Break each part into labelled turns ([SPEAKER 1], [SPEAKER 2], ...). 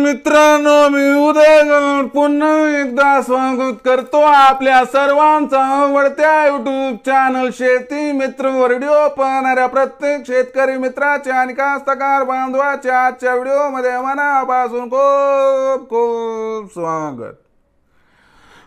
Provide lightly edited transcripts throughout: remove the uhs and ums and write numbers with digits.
[SPEAKER 1] मित्रांनो, मी उदय गवळ पुन्हा एकदा स्वागत करतो आपल्या सर्वांचा आवडत्या YouTube चॅनल शेती मित्र व्हिडिओ पाहणाऱ्या प्रत्येक शेतकरी मित्राच्या आणि कास्तकार बांधवाच्या आजच्या व्हिडिओमध्ये मनापासून खूप खूप स्वागत।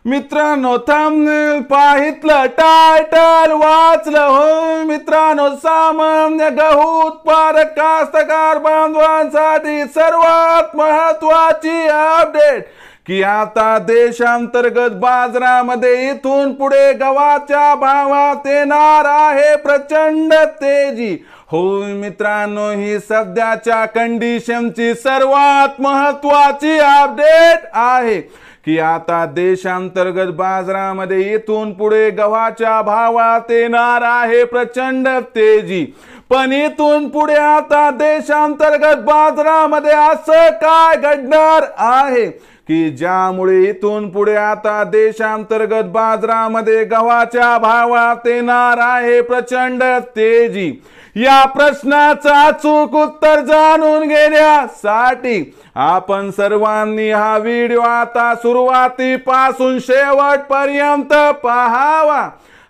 [SPEAKER 1] मित्रांनो, थंबनेल पाहितलं, टायटल वाचलं हो मित्रांनो, सामान्य गहू उत्पादक कास्तकार बांधवांसाठी सर्वात महत्त्वाची अपडेट की आता देशांतर्गत बाजारामध्ये इथून पुढे गव्हाच्या भावात येणार आहे प्रचंड तेजी। होय मित्रांनो, ही सध्याच्या कंडिशनची सर्वात महत्त्वाची अपडेट आहे की आता देशांतर्गत बाजारामध्ये इथून पुढे गव्हाच्या भावात येणार आहे प्रचंड तेजी। पण इथून पुढे आता देशांतर्गत बाजारामध्ये असं काय घडणार आहे की ज्यामुळे इथून पुढे आता देशांतर्गत बाजारामध्ये गव्हाच्या भावात येणार आहे प्रचंड तेजी? या प्रश्नाचं अचूक उत्तर जाणून घेण्यासाठी आपण सर्वांनी हा व्हिडिओ आता सुरुवातीपासून शेवटपर्यंत पाहावा।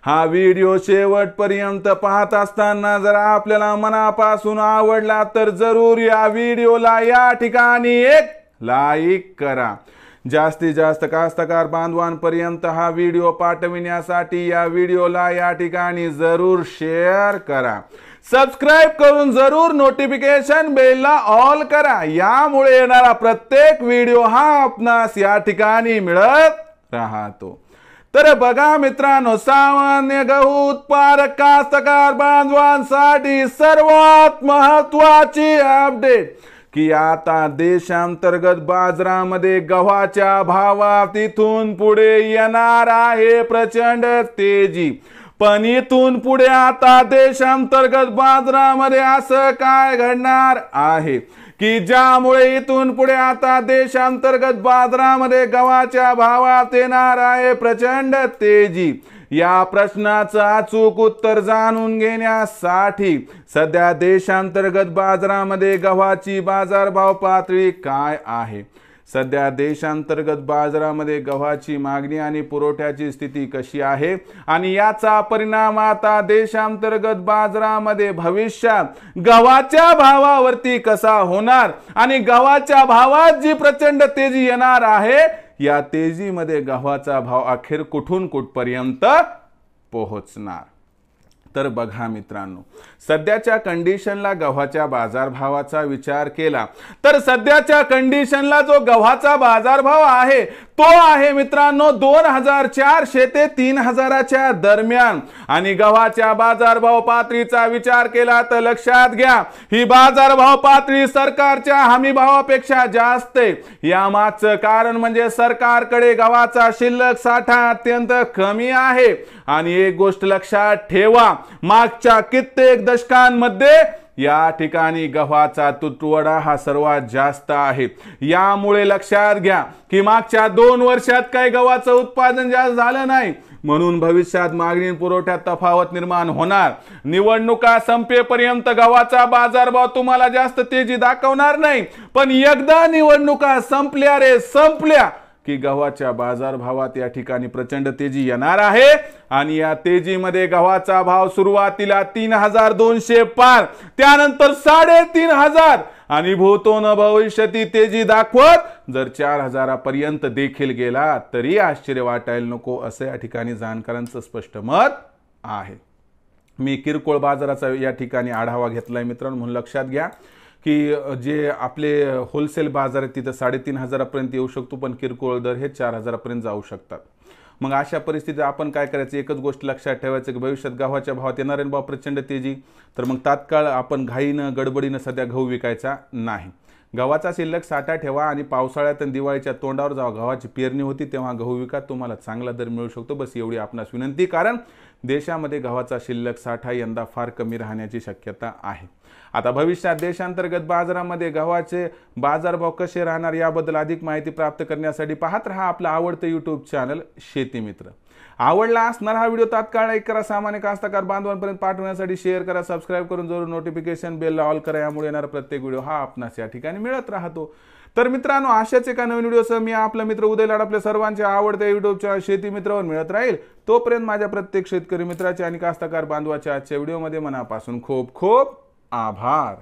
[SPEAKER 1] हा व्हिडिओ शेवटपर्यंत पाहत असताना जर आपल्याला मनापासून आवडला तर जरूर या व्हिडिओला या ठिकाणी एक लाईक करा। जास्तीत जास्त कास्तकार बांधवांपर्यंत हा व्हिडिओ पाठविण्यासाठी या व्हिडिओला या ठिकाणी जरूर शेअर करा। सबस्क्राइब करून जरूर नोटिफिकेशन बेलला ऑल करा, यामुळे येणारा प्रत्येक व्हिडिओ हा आपणास या ठिकाणी मिळत राहतो। तर बघा मित्रांनो, सामान्य गहू उत्पादक कास्तकार बांधवांसाठी सर्वात महत्त्वाची अपडेट की आता देशांतर्गत बाजारामध्ये गव्हाच्या भावात इथून पुढे येणार आहे प्रचंड तेजी। पण इथून पुढे आता देशांतर्गत बाजारामध्ये असं काय घडणार आहे की ज्यामुळे इथून पुढे आता देशांतर्गत बाजारामध्ये गव्हाच्या भावात येणार आहे प्रचंड तेजी? या प्रश्नाचं अचूक उत्तर जाणून घेण्यासाठी सध्या देशांतर्गत बाजारामध्ये गव्हाची बाजारभाव पातळी काय आहे? सध्या देशांतर्गत बाजारामध्ये गव्हाची मागणी आणि पुरवठ्याची स्थिती कशी आहे आणि याचा परिणाम आता देशांतर्गत बाजारामध्ये भविष्यात गव्हाच्या भावावरती कसा होणार आणि गव्हाच्या भावात जी प्रचंड तेजी येणार आहे, या तेजीमध्ये गव्हाचा भाव अखेर कुठून कुठपर्यंत पोहोचणार? तर बघा मित्रांनो, सध्याच्या कंडिशनला गव्हाच्या बाजारभावाचा विचार केला तर सध्याच्या कंडिशनला जो गव्हाचा बाजारभाव आहे तो आहे मित्रांनो 2400 ते 3000च्या दरम्यान। आणि गव्हाच्या बाजारभाव पातळीचा विचार केला तर लक्षात घ्या, ही बाजारभाव पातळी सरकारच्या हमी भावापेक्षा जास्त आहे। यामागचं कारण म्हणजे सरकारकडे गव्हाचा शिल्लक साठा अत्यंत कमी आहे। आणि एक गोष्ट लक्षात ठेवा, मागच्या कित्येक दशकांमध्ये या ठिकाणी गव्हाचा तुटवडा हा सर्वात जास्त आहे। यामुळे लक्षात घ्या की मागच्या 2 वर्षात काही गव्हाचं उत्पादन जास्त झालं नाही, म्हणून भविष्यात मागणी पुरवठ्यात तफावत निर्माण होणार। निवडणुका संपेपर्यंत गव्हाचा बाजारभाव तुम्हाला जास्त तेजी दाखवणार नाही, पण एकदा निवडणुका संपल्या की गव्हाच्या बाजारभावात या ठिकाणी प्रचंड तेजी येणार आहे। आणि या तेजीमध्ये गव्हाचा भाव सुरुवातीला 3200 पार, त्यानंतर 3500 आणि भूतोन भविष्याती तेजी दाखवत जर 4000 पर्यंत देखील गेला तरी आश्चर्य वाटायला नको, असं या ठिकाणी जाणकारांचं स्पष्ट मत आहे। मी किरकोळ बाजाराचा या ठिकाणी आढावा घेतलाय मित्रांनो, म्हणून लक्षात घ्या की जे आपले होलसेल बाजार आहेत तिथे 3500 पर्यंत येऊ शकतो, पण किरकोळ दर हे 4000 पर्यंत जाऊ शकतात। मग अशा परिस्थितीत आपण काय करायचं, एकच गोष्ट लक्षात ठेवायचं की भविष्यात गव्हाच्या भावात येणार आहे भाव प्रचंड तेजी, तर मग तात्काळ आपण घाईनं गडबडीनं सध्या गहू विकायचा नाही। गव्हाचा शिल्लक साठा ठेवा आणि पावसाळ्यात आणि दिवाळीच्या तोंडावर जेव्हा गव्हाची पेरणी होती तेव्हा गहू विका, तुम्हाला चांगला दर मिळू शकतो। बस एवढी आपणास विनंती, कारण देशामध्ये गव्हाचा शिल्लक साठा यंदा फार कमी राहण्याची शक्यता आहे। आता भविष्यात देशांतर्गत बाजारामध्ये गव्हाचे बाजारभाव कसे राहणार याबद्दल अधिक माहिती प्राप्त करण्यासाठी पाहत रहा आपलं आवडतं YouTube चॅनल शेती मित्र। आवडला असणार हा व्हिडिओ तात्काळ लाईक करा, सामान्य कास्तकार बांधवांपर्यंत पाठवण्यासाठी शेअर करा, सबस्क्राईब करून जरूर नोटिफिकेशन बेल ऑल करा, यामुळे येणारा प्रत्येक व्हिडिओ हा आपणास या ठिकाणी मिळत राहतो। तर मित्रांनो, अशाच एका नवीन व्हिडिओसह मी आपला मित्र उदय लाड आपल्या सर्वांच्या आवडत्या युट्यूबच्या शेती मित्रावर मिळत राहील। तोपर्यंत माझ्या प्रत्येक शेतकरी मित्राचे आणि कास्तकार बांधवाच्या आजच्या व्हिडिओमध्ये मनापासून खूप खूप आभार।